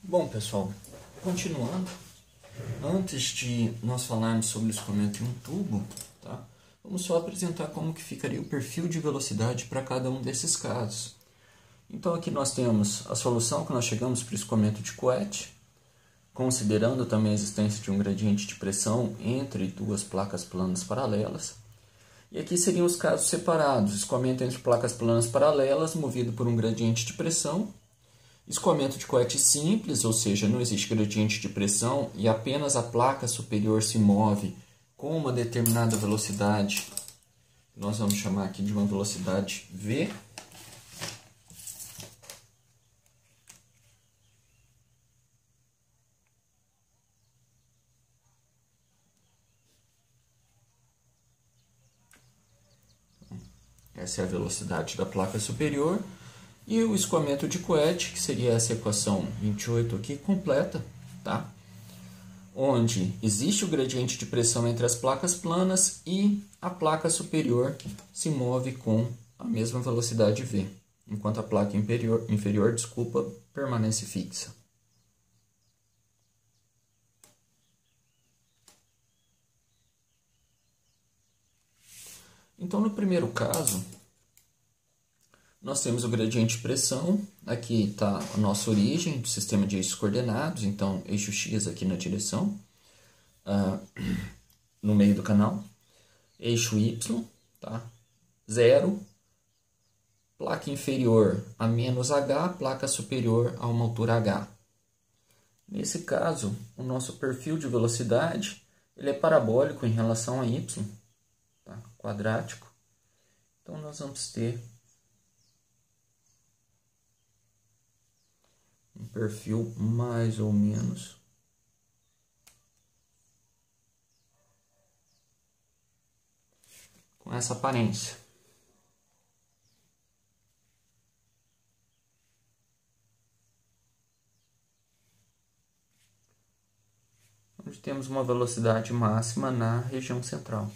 Bom, pessoal, continuando, antes de nós falarmos sobre o escoamento em um tubo, tá? Vamos só apresentar como que ficaria o perfil de velocidade para cada um desses casos. Então aqui nós temos a solução que nós chegamos para o escoamento de coete, considerando também a existência de um gradiente de pressão entre duas placas planas paralelas. E aqui seriam os casos separados: escoamento entre placas planas paralelas movido por um gradiente de pressão, escoamento de coete simples, ou seja, não existe gradiente de pressão e apenas a placa superior se move com uma determinada velocidade. Nós vamos chamar aqui de uma velocidade V. Essa é a velocidade da placa superior. E o escoamento de coete, que seria essa equação 28 aqui, completa, tá? Onde existe o gradiente de pressão entre as placas planas e a placa superior se move com a mesma velocidade V, enquanto a placa inferior, permanece fixa. Então, no primeiro caso, nós temos o gradiente de pressão, aqui está a nossa origem do sistema de eixos coordenados, então eixo X aqui na direção, no meio do canal, eixo Y, tá? 0, placa inferior a menos H, placa superior a uma altura H. Nesse caso, o nosso perfil de velocidade ele é parabólico em relação a Y, tá? Quadrático, então nós vamos ter um perfil mais ou menos com essa aparência. Onde temos uma velocidade máxima na região central.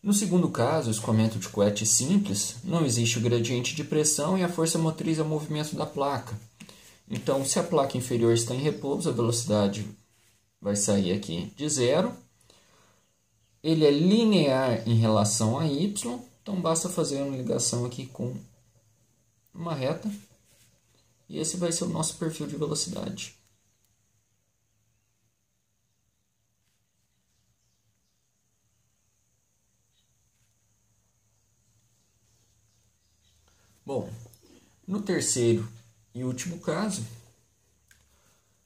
No segundo caso, o escoamento de coete simples, não existe o gradiente de pressão e a força motriz é o movimento da placa. Então, se a placa inferior está em repouso, a velocidade vai sair aqui de 0. Ele é linear em relação a y, então basta fazer uma ligação aqui com uma reta. E esse vai ser o nosso perfil de velocidade. Bom, no terceiro e último caso,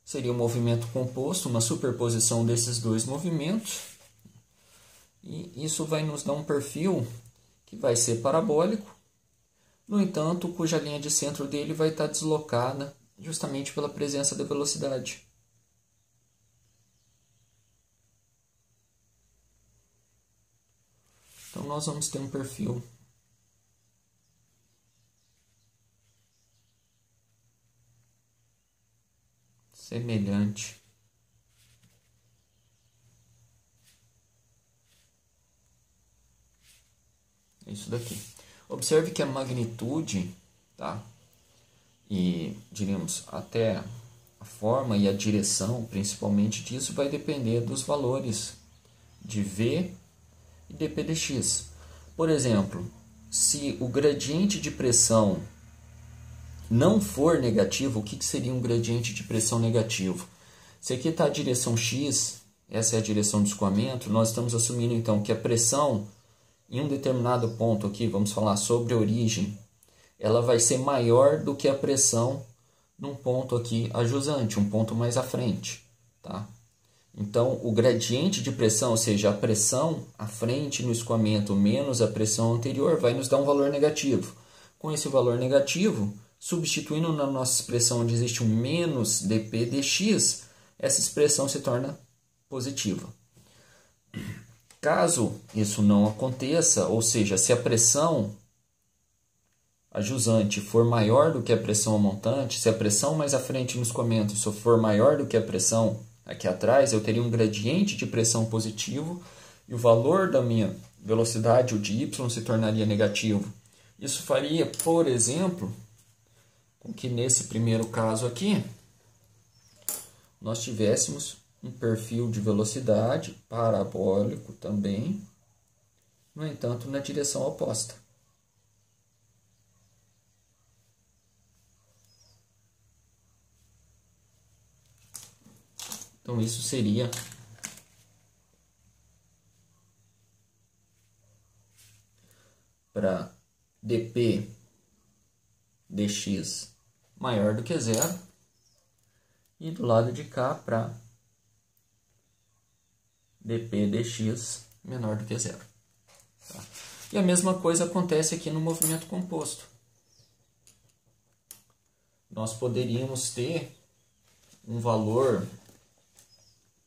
seria um movimento composto, uma superposição desses dois movimentos. E isso vai nos dar um perfil que vai ser parabólico, no entanto, cuja linha de centro dele vai estar deslocada justamente pela presença da velocidade. Então, nós vamos ter um perfil semelhante a isso daqui. Observe que a magnitude, tá? E diríamos até a forma e a direção, principalmente disso, vai depender dos valores de V e dp dx. Por exemplo, se o gradiente de pressão não for negativo, o que seria um gradiente de pressão negativo? Se aqui está a direção X, essa é a direção do escoamento, nós estamos assumindo então que a pressão em um determinado ponto aqui, vamos falar sobre a origem, ela vai ser maior do que a pressão num ponto aqui ajusante, um ponto mais à frente, tá? Então, o gradiente de pressão, ou seja, a pressão à frente no escoamento menos a pressão anterior, vai nos dar um valor negativo. Com esse valor negativo, substituindo na nossa expressão onde existe um menos dp dx, essa expressão se torna positiva. Caso isso não aconteça, ou seja, se a pressão a jusante for maior do que a pressão montante, se a pressão mais à frente no escoamento for maior do que a pressão aqui atrás, eu teria um gradiente de pressão positivo e o valor da minha velocidade, o de y, se tornaria negativo. Isso faria, por exemplo, com que nesse primeiro caso aqui, nós tivéssemos um perfil de velocidade parabólico também, no entanto, na direção oposta. Então, isso seria para dp dx maior do que zero, e do lado de cá para dp dx menor do que zero. Tá? E a mesma coisa acontece aqui no movimento composto. Nós poderíamos ter um valor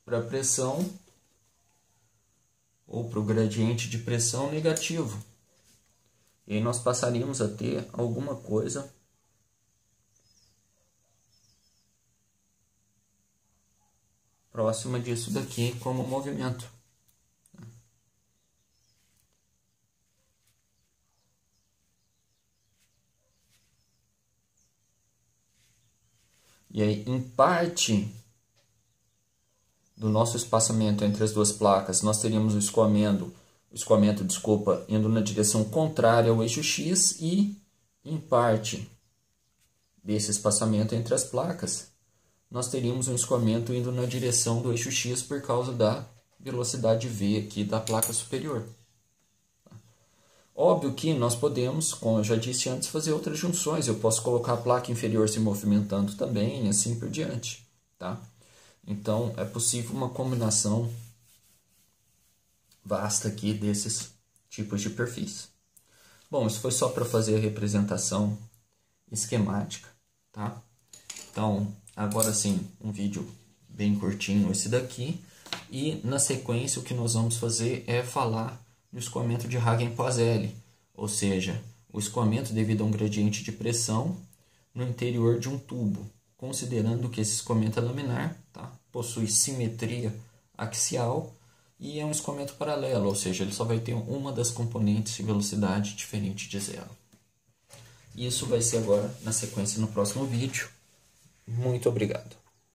para a pressão ou para o gradiente de pressão negativo. E aí nós passaríamos a ter alguma coisa próxima disso daqui como movimento. E aí, em parte do nosso espaçamento entre as duas placas, nós teríamos o escoamento, indo na direção contrária ao eixo X, e em parte desse espaçamento entre as placas, nós teríamos um escoamento indo na direção do eixo X por causa da velocidade V aqui da placa superior. Óbvio que nós podemos, como eu já disse antes, fazer outras junções. Eu posso colocar a placa inferior se movimentando também e assim por diante. Tá? Então, é possível uma combinação vasta aqui desses tipos de perfis. Bom, isso foi só para fazer a representação esquemática. Tá? Então, agora sim, um vídeo bem curtinho esse daqui. E na sequência o que nós vamos fazer é falar do escoamento de Hagen-Poiseuille, ou seja, o escoamento devido a um gradiente de pressão no interior de um tubo, considerando que esse escoamento é laminar, tá? Possui simetria axial e é um escoamento paralelo, ou seja, ele só vai ter uma das componentes de velocidade diferente de zero. Isso vai ser agora na sequência no próximo vídeo. Muito obrigado.